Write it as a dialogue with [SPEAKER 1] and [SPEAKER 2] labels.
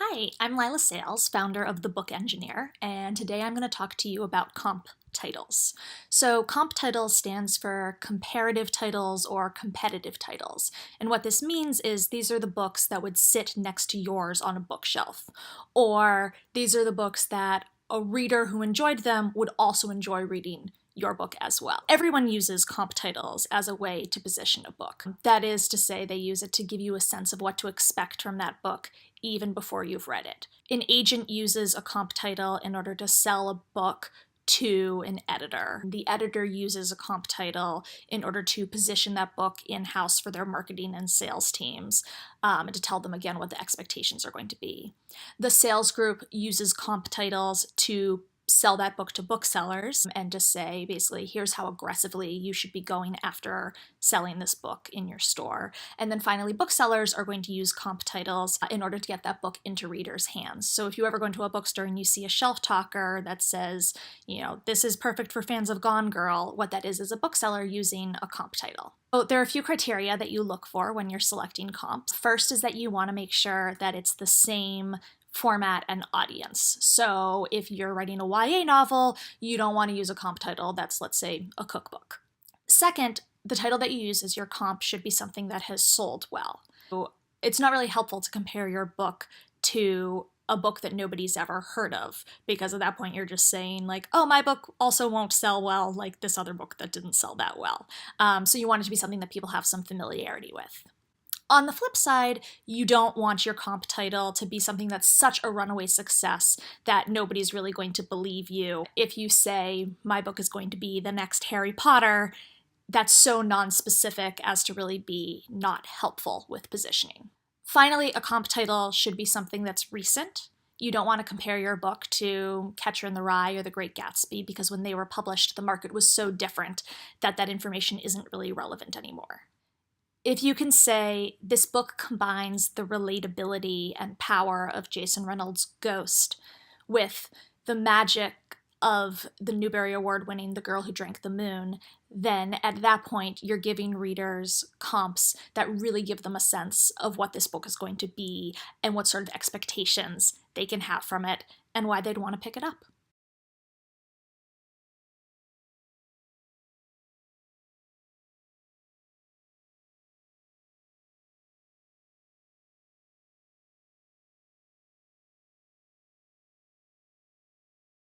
[SPEAKER 1] Hi, I'm Lila Sales, founder of The Book Engineer, and today I'm going to talk to you about comp titles. So comp titles stands for comparative titles or competitive titles. And what this means is these are the books that would sit next to yours on a bookshelf, or these are the books that a reader who enjoyed them would also enjoy reading your book as well. Everyone uses comp titles as a way to position a book. That is to say, they use it to give you a sense of what to expect from that book even before you've read it. An agent uses a comp title in order to sell a book to an editor. The editor uses a comp title in order to position that book in-house for their marketing and sales teams, and to tell them again what the expectations are going to be. The sales group uses comp titles to sell that book to booksellers and to say, basically, here's how aggressively you should be going after selling this book in your store. And then finally, booksellers are going to use comp titles in order to get that book into readers' hands. So if you ever go into a bookstore and you see a shelf talker that says, this is perfect for fans of Gone Girl, what that is a bookseller using a comp title. So there are a few criteria that you look for when you're selecting comps. First is that you want to make sure that it's the same format and audience. So if you're writing a YA novel, you don't want to use a comp title that's, let's say, a cookbook. Second, the title that you use as your comp should be something that has sold well. So it's not really helpful to compare your book to a book that nobody's ever heard of, because at that point you're just saying like, oh, my book also won't sell well like this other book that didn't sell that well. So you want it to be something that people have some familiarity with. On the flip side, you don't want your comp title to be something that's such a runaway success that nobody's really going to believe you. If you say, my book is going to be the next Harry Potter, that's so non-specific as to really be not helpful with positioning. Finally, a comp title should be something that's recent. You don't want to compare your book to Catcher in the Rye or The Great Gatsby, because when they were published, the market was so different that that information isn't really relevant anymore. If you can say, this book combines the relatability and power of Jason Reynolds' Ghost with the magic of the Newbery Award-winning The Girl Who Drank the Moon, then at that point you're giving readers comps that really give them a sense of what this book is going to be and what sort of expectations they can have from it and why they'd want to pick it up.